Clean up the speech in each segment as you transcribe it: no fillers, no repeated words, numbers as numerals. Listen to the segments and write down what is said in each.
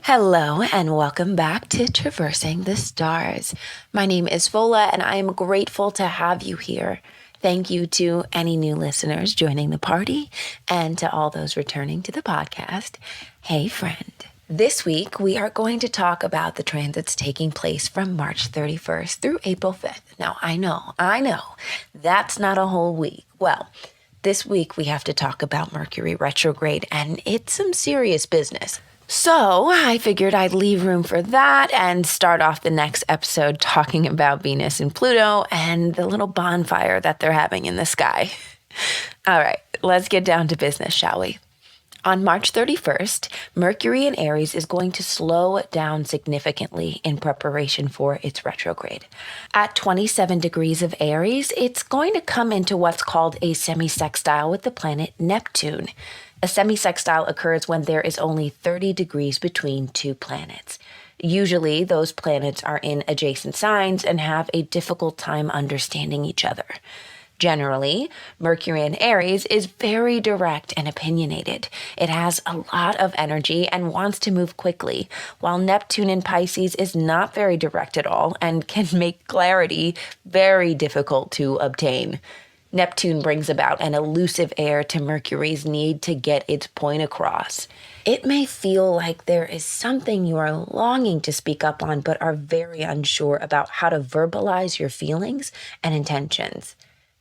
Hello and welcome back to Traversing the Stars. My name is Vola and I am grateful to have you here. Thank you to any new listeners joining the party and to all those returning to the podcast. Hey friend. This week we are going to talk about the transits taking place from March 31st through April 5th. Now I know, that's not a whole week. Well, this week we have to talk about Mercury Retrograde and it's some serious business. So I figured I'd leave room for that and start off the next episode talking about Venus and Pluto and the little bonfire that they're having in the sky. All right, let's get down to business, shall we? On March 31st, Mercury in Aries is going to slow down significantly in preparation for its retrograde. At 27 degrees of Aries, it's going to come into what's called a semi-sextile with the planet Neptune. A semi-sextile occurs when there is only 30 degrees between two planets. Usually, those planets are in adjacent signs and have a difficult time understanding each other. Generally, Mercury in Aries is very direct and opinionated. It has a lot of energy and wants to move quickly, while Neptune in Pisces is not very direct at all and can make clarity very difficult to obtain. Neptune brings about an elusive air to Mercury's need to get its point across. It may feel like there is something you are longing to speak up on but are very unsure about how to verbalize your feelings and intentions.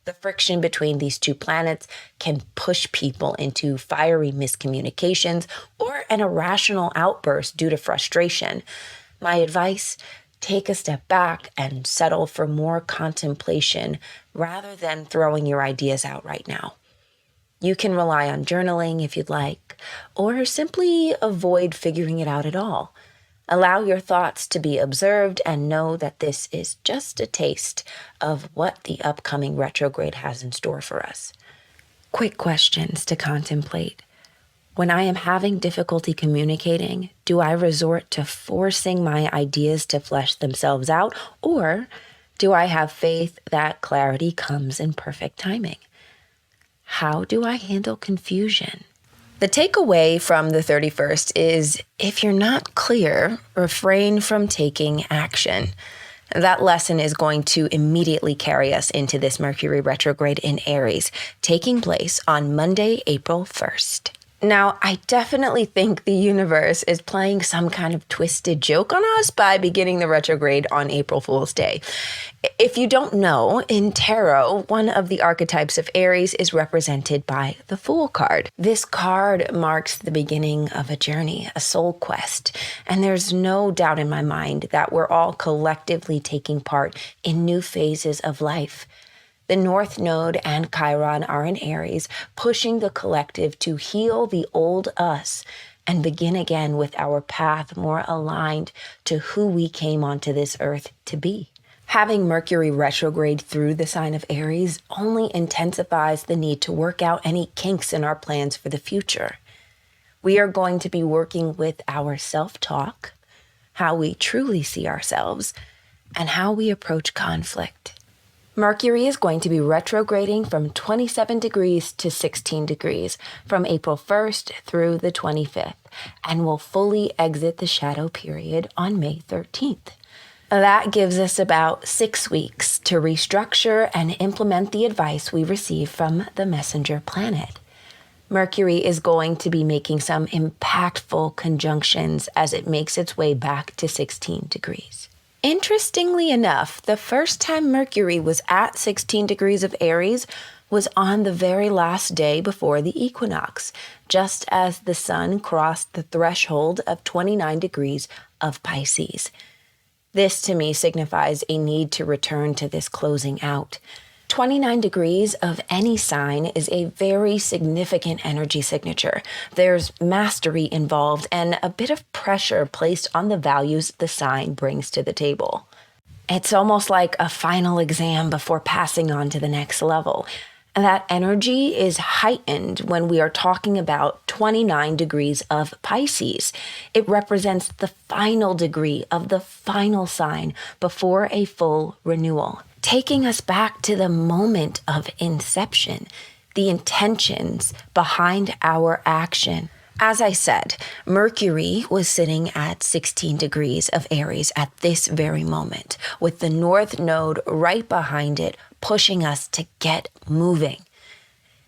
The friction between these two planets can push people into fiery miscommunications or an irrational outburst due to frustration. My advice: take a step back and settle for more contemplation rather than throwing your ideas out right now. You can rely on journaling if you'd like, or simply avoid figuring it out at all. Allow your thoughts to be observed and know that this is just a taste of what the upcoming retrograde has in store for us. Quick questions to contemplate. When I am having difficulty communicating, do I resort to forcing my ideas to flesh themselves out, or do I have faith that clarity comes in perfect timing? How do I handle confusion? The takeaway from the 31st is, if you're not clear, refrain from taking action. That lesson is going to immediately carry us into this Mercury retrograde in Aries, taking place on Monday, April 1st. Now, I definitely think the universe is playing some kind of twisted joke on us by beginning the retrograde on April Fool's Day. If you don't know, in tarot, one of the archetypes of Aries is represented by the Fool card. This card marks the beginning of a journey, a soul quest, and there's no doubt in my mind that we're all collectively taking part in new phases of life. The North Node and Chiron are in Aries, pushing the collective to heal the old us and begin again with our path more aligned to who we came onto this earth to be. Having Mercury retrograde through the sign of Aries only intensifies the need to work out any kinks in our plans for the future. We are going to be working with our self-talk, how we truly see ourselves, and how we approach conflict. Mercury is going to be retrograding from 27 degrees to 16 degrees from April 1st through the 25th and will fully exit the shadow period on May 13th. That gives us about 6 weeks to restructure and implement the advice we receive from the messenger planet. Mercury is going to be making some impactful conjunctions as it makes its way back to 16 degrees. Interestingly enough, the first time Mercury was at 16 degrees of Aries was on the very last day before the equinox, just as the sun crossed the threshold of 29 degrees of Pisces. This to me signifies a need to return to this closing out. 29 degrees of any sign is a very significant energy signature. There's mastery involved and a bit of pressure placed on the values the sign brings to the table. It's almost like a final exam before passing on to the next level. And that energy is heightened when we are talking about 29 degrees of Pisces. It represents the final degree of the final sign before a full renewal, taking us back to the moment of inception, the intentions behind our action. As I said, Mercury was sitting at 16 degrees of Aries at this very moment, with the North Node right behind it, pushing us to get moving.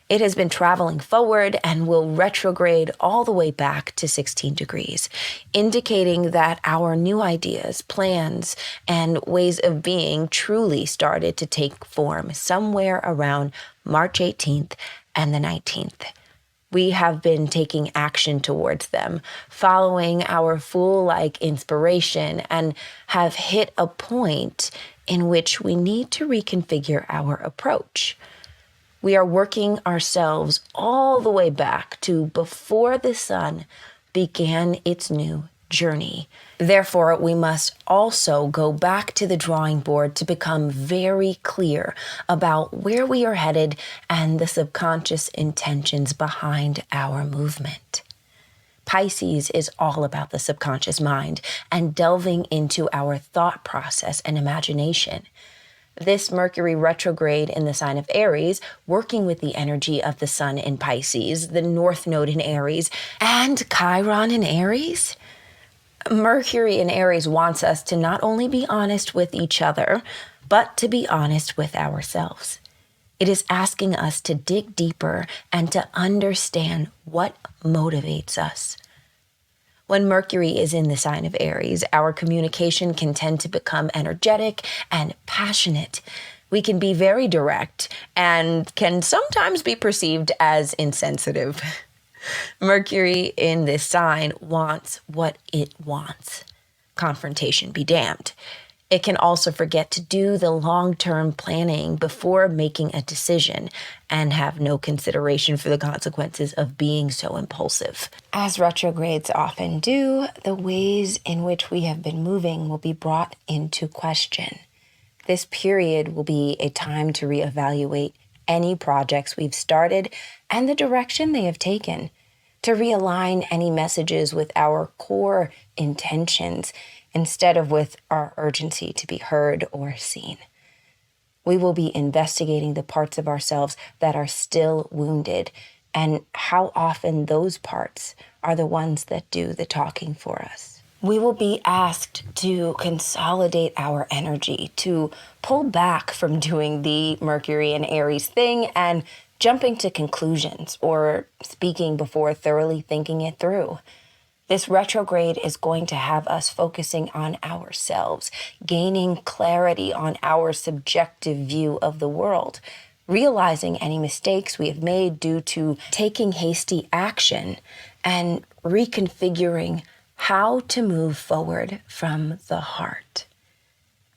It has been traveling forward and will retrograde all the way back to 16 degrees, indicating that our new ideas, plans, and ways of being truly started to take form somewhere around March 18th and the 19th. We have been taking action towards them, following our Fool-like inspiration, and have hit a point in which we need to reconfigure our approach. We are working ourselves all the way back to before the sun began its new journey. Therefore, we must also go back to the drawing board to become very clear about where we are headed and the subconscious intentions behind our movement. Pisces is all about the subconscious mind and delving into our thought process and imagination. This Mercury retrograde in the sign of Aries, working with the energy of the sun in Pisces, the North Node in Aries, and Chiron in Aries. Mercury in Aries wants us to not only be honest with each other, but to be honest with ourselves. It is asking us to dig deeper and to understand what motivates us. When Mercury is in the sign of Aries, our communication can tend to become energetic and passionate. We can be very direct and can sometimes be perceived as insensitive. Mercury in this sign wants what it wants. Confrontation be damned. It can also forget to do the long-term planning before making a decision and have no consideration for the consequences of being so impulsive. As retrogrades often do, the ways in which we have been moving will be brought into question. This period will be a time to reevaluate any projects we've started and the direction they have taken, to realign any messages with our core intentions instead of with our urgency to be heard or seen. We will be investigating the parts of ourselves that are still wounded and how often those parts are the ones that do the talking for us. We will be asked to consolidate our energy, to pull back from doing the Mercury and Aries thing and jumping to conclusions or speaking before thoroughly thinking it through. This retrograde is going to have us focusing on ourselves, gaining clarity on our subjective view of the world, realizing any mistakes we have made due to taking hasty action, and reconfiguring how to move forward from the heart.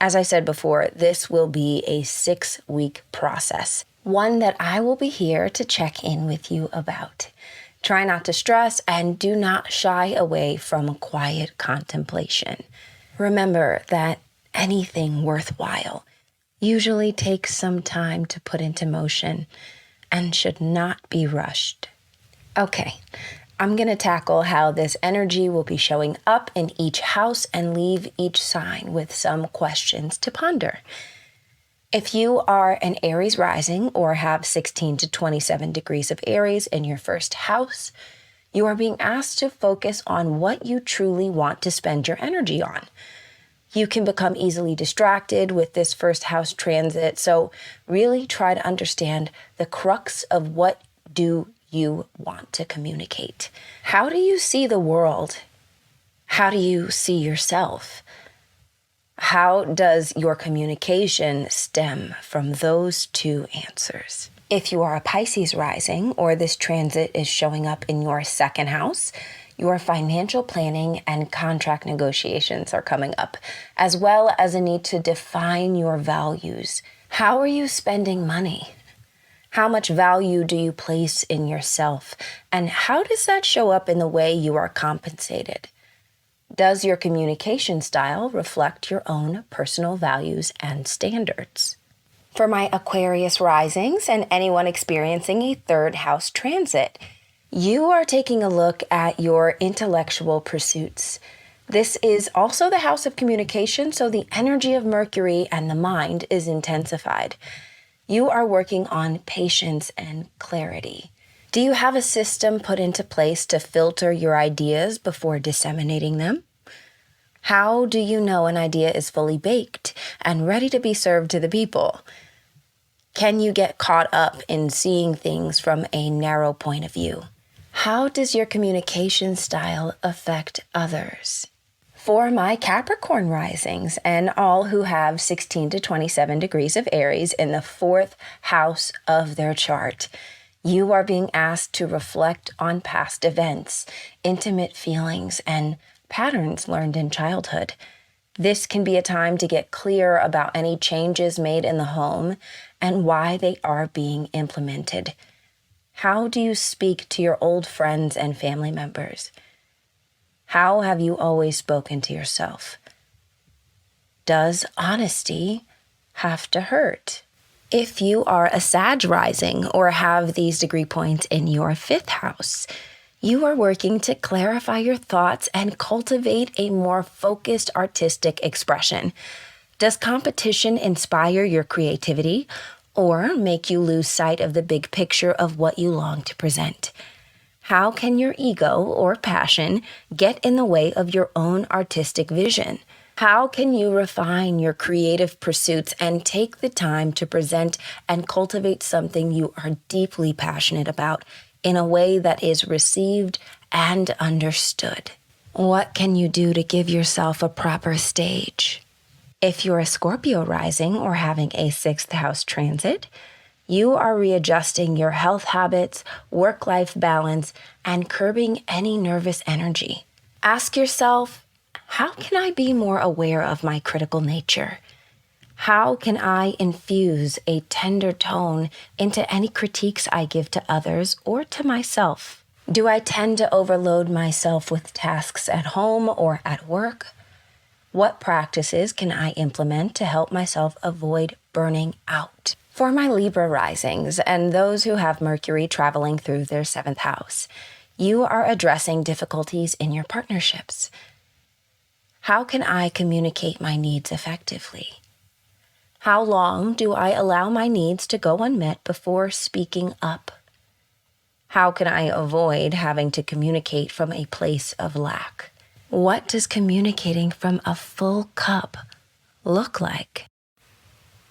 As I said before, this will be a 6-week process, one that I will be here to check in with you about. Try not to stress and do not shy away from quiet contemplation. Remember that anything worthwhile usually takes some time to put into motion and should not be rushed. Okay, I'm going to tackle how this energy will be showing up in each house and leave each sign with some questions to ponder. If you are an Aries rising or have 16 to 27 degrees of Aries in your first house, you are being asked to focus on what you truly want to spend your energy on. You can become easily distracted with this first house transit, so really try to understand the crux of what do you want to communicate. How do you see the world? How do you see yourself? How does your communication stem from those two answers? If you are a Pisces rising or this transit is showing up in your second house, your financial planning and contract negotiations are coming up, as well as a need to define your values. How are you spending money? How much value do you place in yourself? And how does that show up in the way you are compensated? Does your communication style reflect your own personal values and standards? For my Aquarius risings and anyone experiencing a third house transit, you are taking a look at your intellectual pursuits. This is also the house of communication, so the energy of Mercury and the mind is intensified. You are working on patience and clarity. Do you have a system put into place to filter your ideas before disseminating them? How do you know an idea is fully baked and ready to be served to the people? Can you get caught up in seeing things from a narrow point of view? How does your communication style affect others? For my Capricorn risings and all who have 16 to 27 degrees of Aries in the 4th house of their chart, you are being asked to reflect on past events, intimate feelings, and patterns learned in childhood. This can be a time to get clear about any changes made in the home and why they are being implemented. How do you speak to your old friends and family members? How have you always spoken to yourself? Does honesty have to hurt? If you are a Sag rising or have these degree points in your 5th house, you are working to clarify your thoughts and cultivate a more focused artistic expression. Does competition inspire your creativity or make you lose sight of the big picture of what you long to present? How can your ego or passion get in the way of your own artistic vision? How can you refine your creative pursuits and take the time to present and cultivate something you are deeply passionate about in a way that is received and understood? What can you do to give yourself a proper stage? If you're a Scorpio rising or having a 6th house transit, you are readjusting your health habits, work-life balance, and curbing any nervous energy. Ask yourself, how can I be more aware of my critical nature? How can I infuse a tender tone into any critiques I give to others or to myself? Do I tend to overload myself with tasks at home or at work? What practices can I implement to help myself avoid burning out? For my Libra risings and those who have Mercury traveling through their 7th house, you are addressing difficulties in your partnerships. How can I communicate my needs effectively? How long do I allow my needs to go unmet before speaking up? How can I avoid having to communicate from a place of lack? What does communicating from a full cup look like?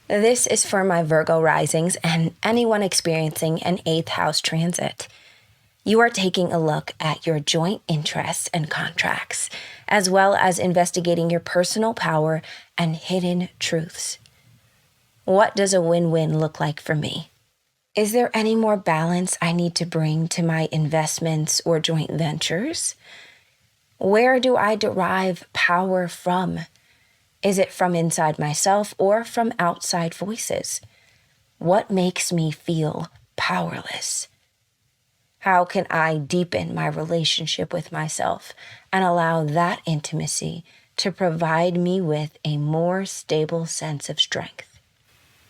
This is for my Virgo risings and anyone experiencing an 8th house transit. You are taking a look at your joint interests and contracts, as well as investigating your personal power and hidden truths. What does a win-win look like for me? Is there any more balance I need to bring to my investments or joint ventures? Where do I derive power from? Is it from inside myself or from outside voices? What makes me feel powerless? How can I deepen my relationship with myself and allow that intimacy to provide me with a more stable sense of strength?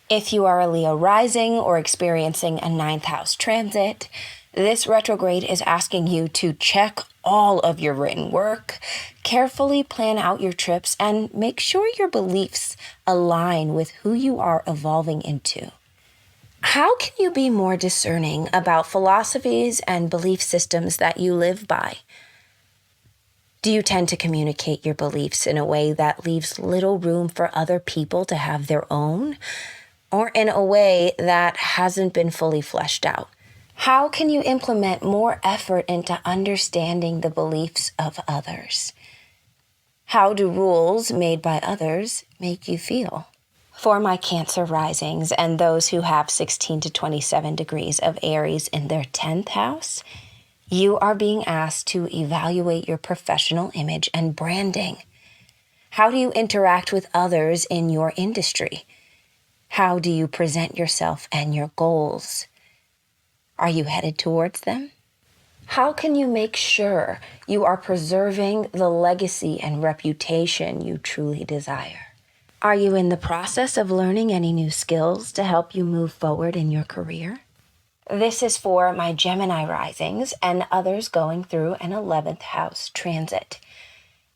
If you are a Leo rising or experiencing a 9th house transit, this retrograde is asking you to check all of your written work, carefully plan out your trips, and make sure your beliefs align with who you are evolving into. How can you be more discerning about philosophies and belief systems that you live by? Do you tend to communicate your beliefs in a way that leaves little room for other people to have their own, or in a way that hasn't been fully fleshed out? How can you implement more effort into understanding the beliefs of others? How do rules made by others make you feel? For my Cancer risings and those who have 16 to 27 degrees of Aries in their 10th house, you are being asked to evaluate your professional image and branding. How do you interact with others in your industry? How do you present yourself and your goals? Are you headed towards them? How can you make sure you are preserving the legacy and reputation you truly desire? Are you in the process of learning any new skills to help you move forward in your career? This is for my Gemini risings and others going through an 11th house transit.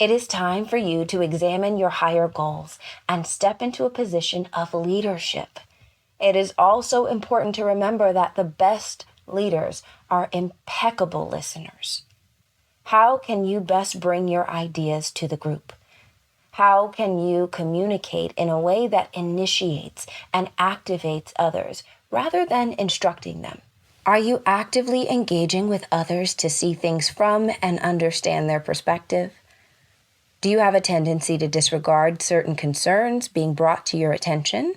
It is time for you to examine your higher goals and step into a position of leadership. It is also important to remember that the best Leaders are impeccable listeners. How can you best bring your ideas to the group? How can you communicate in a way that initiates and activates others rather than instructing them? Are you actively engaging with others to see things from and understand their perspective? Do you have a tendency to disregard certain concerns being brought to your attention?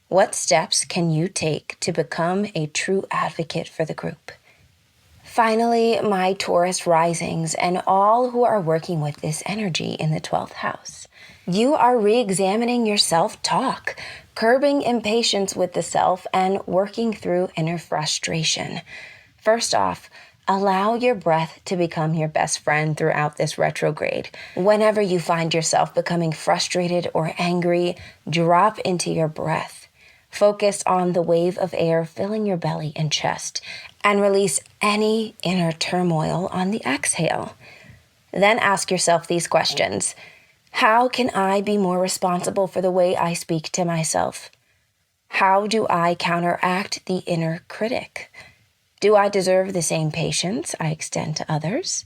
What steps can you take to become a true advocate for the group? Finally, my Taurus risings and all who are working with this energy in the 12th house. You are re-examining your self-talk, curbing impatience with the self, and working through inner frustration. First off, allow your breath to become your best friend throughout this retrograde. Whenever you find yourself becoming frustrated or angry, drop into your breath. Focus on the wave of air filling your belly and chest, and release any inner turmoil on the exhale. Then ask yourself these questions. How can I be more responsible for the way I speak to myself? How do I counteract the inner critic? Do I deserve the same patience I extend to others?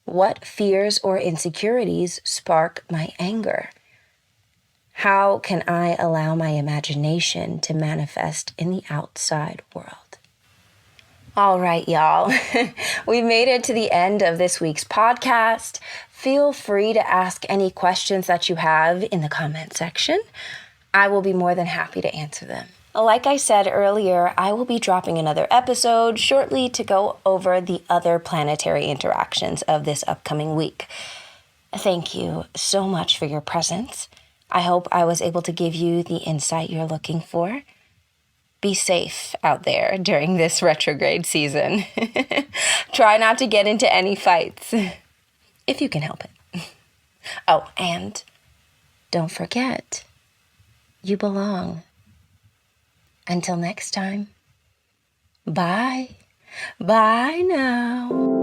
What fears or insecurities spark my anger? How can I allow my imagination to manifest in the outside world? All right, y'all. We've made it to the end of this week's podcast. Feel free to ask any questions that you have in the comment section. I will be more than happy to answer them. Like I said earlier, I will be dropping another episode shortly to go over the other planetary interactions of this upcoming week. Thank you so much for your presence. I hope I was able to give you the insight you're looking for. Be safe out there during this retrograde season. Try not to get into any fights, if you can help it. Oh, and don't forget, you belong. Until next time, bye. Bye now.